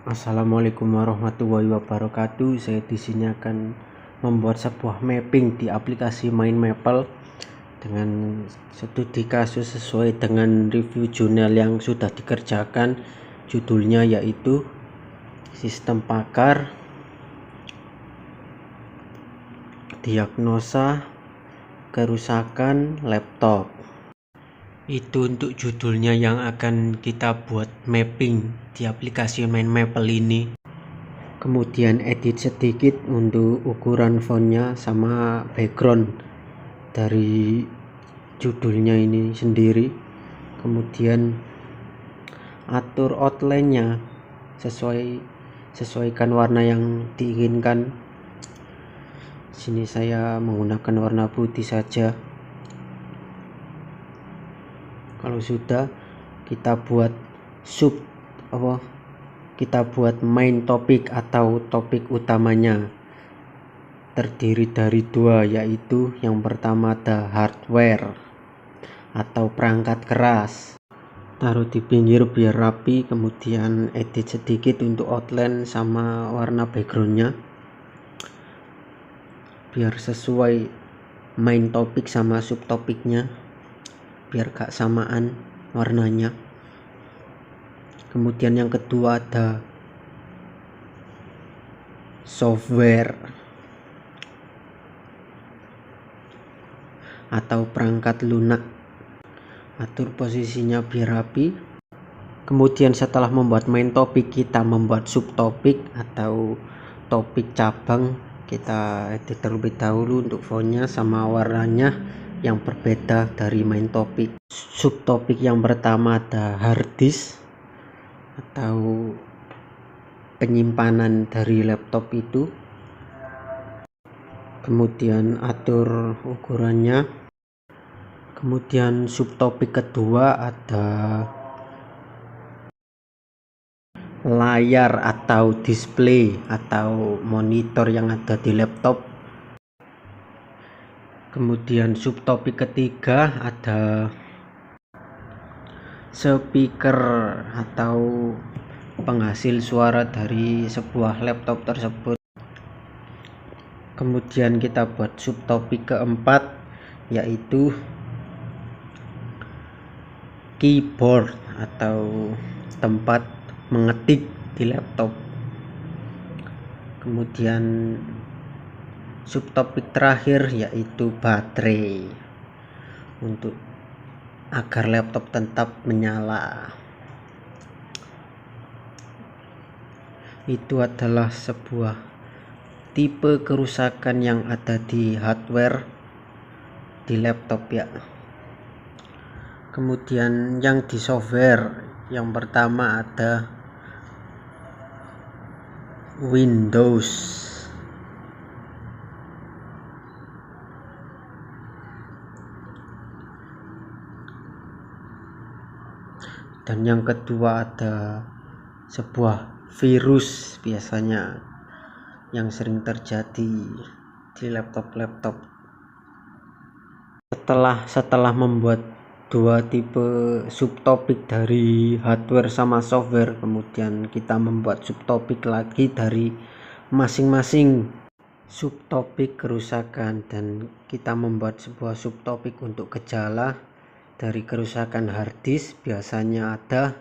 Assalamualaikum warahmatullahi wabarakatuh. Saya di sini akan membuat sebuah mapping di aplikasi MindMapple dengan studi kasus sesuai dengan review jurnal yang sudah dikerjakan. Judulnya yaitu Sistem Pakar Diagnosa Kerusakan Laptop. Itu untuk judulnya yang akan kita buat mapping di aplikasi MindMapple ini. Kemudian edit sedikit untuk ukuran fontnya sama background dari judulnya ini sendiri. Kemudian atur outline-nya sesuaikan warna yang diinginkan. Sini saya menggunakan warna putih saja. Kalau sudah, kita buat main topik atau topik utamanya. Terdiri dari dua, yaitu yang pertama ada hardware atau perangkat keras. Taruh di pinggir biar rapi, kemudian edit sedikit untuk outline sama warna backgroundnya biar sesuai main topik sama subtopiknya, biar gak samaan warnanya. Kemudian yang kedua ada software atau perangkat lunak. Atur posisinya biar rapi. Kemudian setelah membuat main topik, kita membuat subtopik atau topik cabang. Kita edit terlebih dahulu untuk fontnya sama warnanya yang berbeda dari main topik. Subtopik yang pertama ada hard disk atau penyimpanan dari laptop itu. Kemudian atur ukurannya. Kemudian subtopik kedua ada layar atau display atau monitor yang ada di laptop. Kemudian subtopik ketiga ada speaker atau penghasil suara dari sebuah laptop tersebut. Kemudian kita buat subtopik keempat, yaitu keyboard atau tempat mengetik di laptop. Kemudian subtopik terakhir yaitu baterai, untuk agar laptop tetap menyala. Itu adalah sebuah tipe kerusakan yang ada di hardware di laptop ya. Kemudian yang di software, yang pertama ada Windows. Dan yang kedua ada sebuah virus, biasanya yang sering terjadi di laptop. Setelah membuat dua tipe subtopik dari hardware sama software, kemudian kita membuat subtopik lagi dari masing-masing subtopik kerusakan, dan kita membuat sebuah subtopik untuk gejala dari kerusakan hard disk. Biasanya ada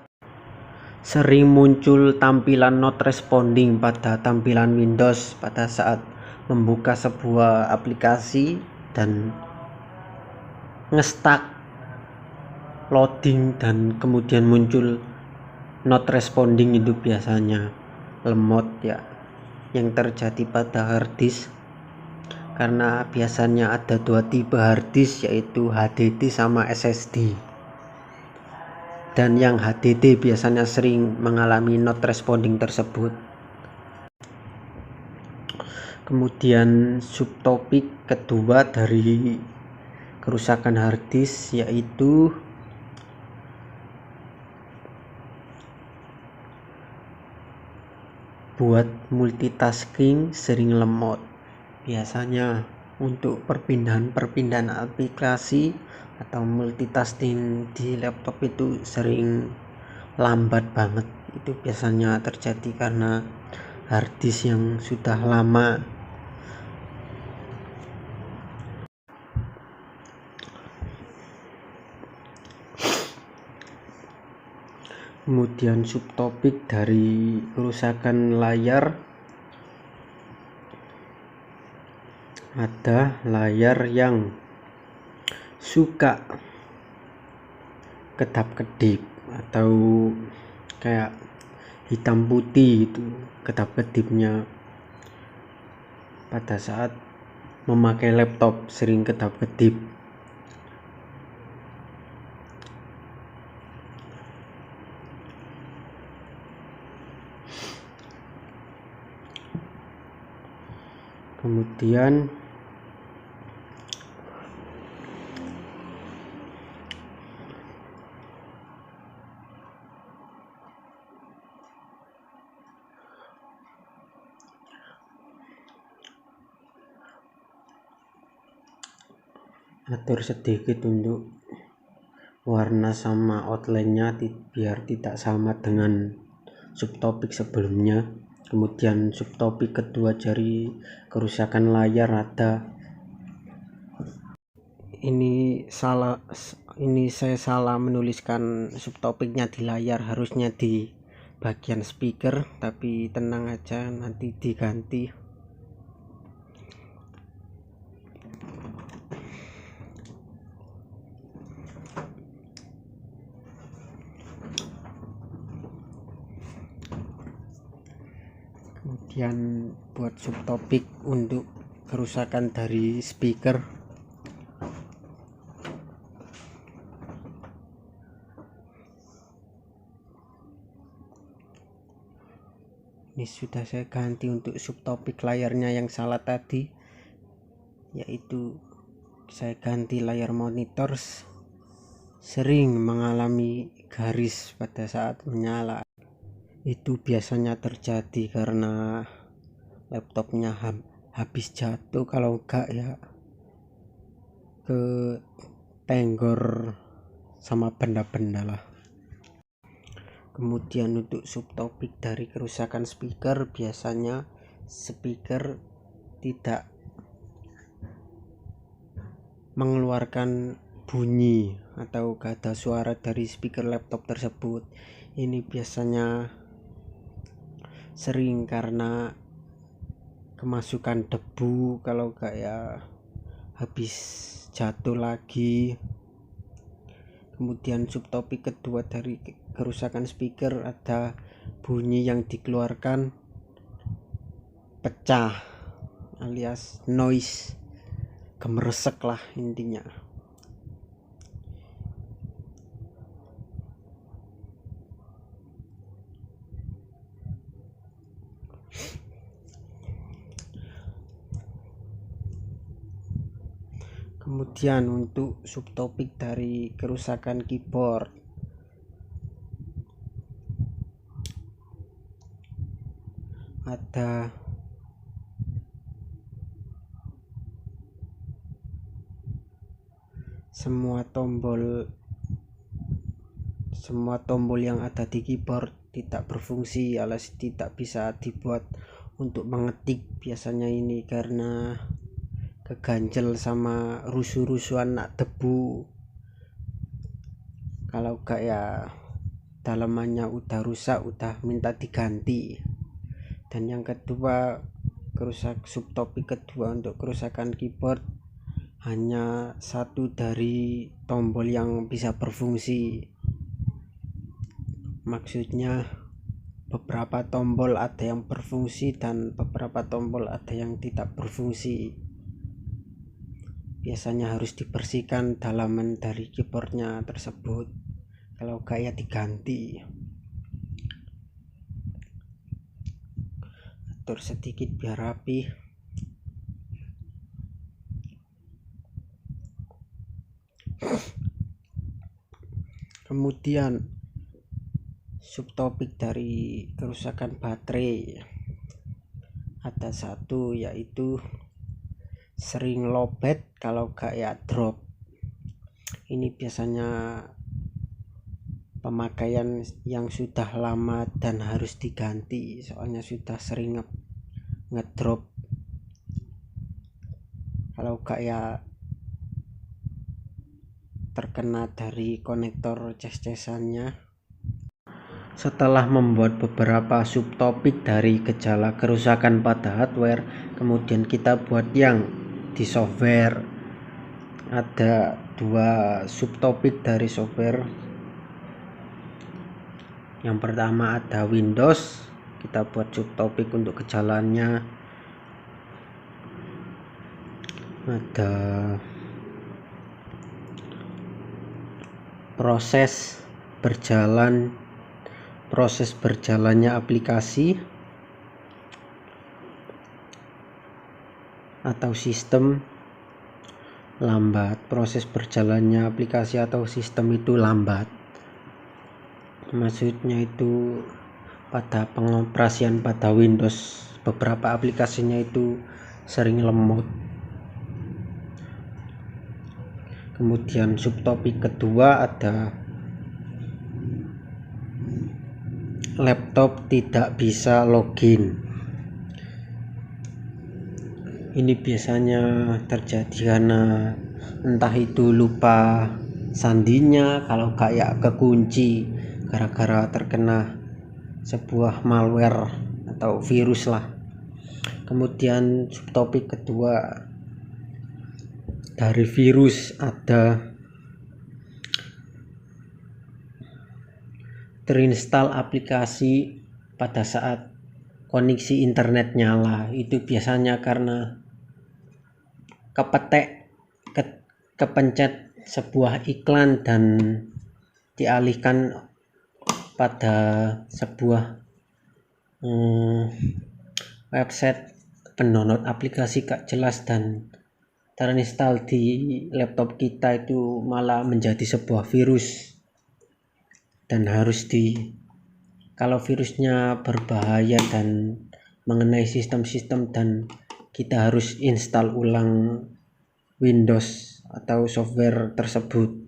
sering muncul tampilan not responding pada tampilan Windows pada saat membuka sebuah aplikasi dan ngestak loading, dan kemudian muncul not responding. Itu biasanya lemot ya yang terjadi pada hard disk, karena biasanya ada dua tipe hard disk, yaitu HDD sama SSD. Dan yang HDD biasanya sering mengalami not responding tersebut. Kemudian subtopik kedua dari kerusakan hard disk yaitu buat multitasking sering lemot. Biasanya untuk perpindahan aplikasi atau multitasking di laptop itu sering lambat banget Itu biasanya terjadi karena harddisk yang sudah lama. Kemudian subtopik dari kerusakan layar, ada layar yang suka kedap-kedip atau kayak hitam putih itu kedap-kedipnya pada saat memakai laptop, sering kedap-kedip. Kemudian atur sedikit untuk warna sama outline-nya biar tidak sama dengan subtopik sebelumnya. Kemudian subtopik kedua dari kerusakan layar ada, ini saya salah menuliskan subtopiknya di layar, harusnya di bagian speaker, tapi tenang aja, nanti diganti. Kemudian buat subtopik untuk kerusakan dari speaker, ini sudah saya ganti untuk subtopik layarnya yang salah tadi, yaitu saya ganti layar monitor sering mengalami garis pada saat menyala. Itu biasanya terjadi karena laptopnya habis jatuh, kalau enggak ya ke tenggor sama benda-benda lah. Kemudian untuk subtopik dari kerusakan speaker, biasanya speaker tidak mengeluarkan bunyi atau gak ada suara dari speaker laptop tersebut. Ini biasanya sering karena kemasukan debu, kalau gak ya habis jatuh lagi. Kemudian subtopik kedua dari kerusakan speaker ada bunyi yang dikeluarkan pecah alias noise, gemeresek lah intinya. Kemudian untuk subtopik dari kerusakan keyboard, ada semua tombol yang ada di keyboard tidak berfungsi alias tidak bisa dibuat untuk mengetik. Biasanya ini karena keganjel sama rusuh-rusuhan nak debu, kalau gak ya dalamannya udah rusak, udah minta diganti. Dan yang kedua, subtopik kedua untuk kerusakan keyboard, hanya satu dari tombol yang bisa berfungsi. Maksudnya beberapa tombol ada yang berfungsi dan beberapa tombol ada yang tidak berfungsi. Biasanya harus dibersihkan dalaman dari keyboardnya tersebut, kalau gak ya diganti. Atur sedikit biar rapi. Kemudian subtopik dari kerusakan baterai ada satu, yaitu sering lowbat, kalau gak ya drop. Ini biasanya pemakaian yang sudah lama dan harus diganti, soalnya sudah sering ngedrop. Kalau gak ya terkena dari konektor ces-cesannya. Setelah membuat beberapa subtopik dari gejala kerusakan pada hardware, kemudian kita buat yang di software. Ada 2 subtopik dari software. Yang pertama ada Windows, kita buat subtopik untuk gejalanya. Ada proses berjalannya aplikasi atau sistem lambat. Proses berjalannya aplikasi atau sistem itu lambat, maksudnya itu pada pengoperasian pada Windows beberapa aplikasinya itu sering lemot. Kemudian subtopik kedua ada laptop tidak bisa login. Ini biasanya terjadi karena entah itu lupa sandinya, kalau kayak kekunci gara-gara terkena sebuah malware atau virus lah. Kemudian subtopik kedua dari virus ada terinstall aplikasi pada saat koneksi internet nyala. Itu biasanya karena kepencet sebuah iklan dan dialihkan pada sebuah website pendownload aplikasi gak jelas dan terinstall di laptop kita, itu malah menjadi sebuah virus. Dan kalau virusnya berbahaya dan mengenai sistem-sistem, dan kita harus install ulang Windows atau software tersebut.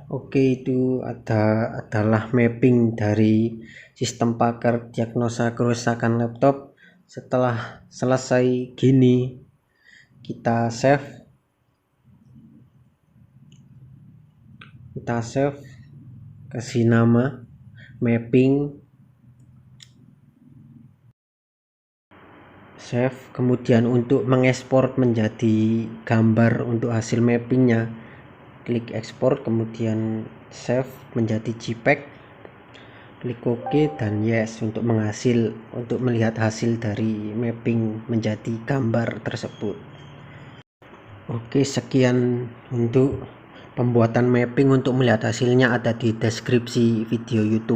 Oke, itu adalah mapping dari sistem pakar diagnosa kerusakan laptop. Setelah selesai gini, kita save, kasih nama mapping, save. Kemudian untuk mengekspor menjadi gambar untuk hasil mappingnya, klik ekspor, kemudian save menjadi JPEG, klik OK dan yes untuk melihat hasil dari mapping menjadi gambar tersebut. Oke, sekian untuk pembuatan mapping. Untuk melihat hasilnya ada di deskripsi video YouTube.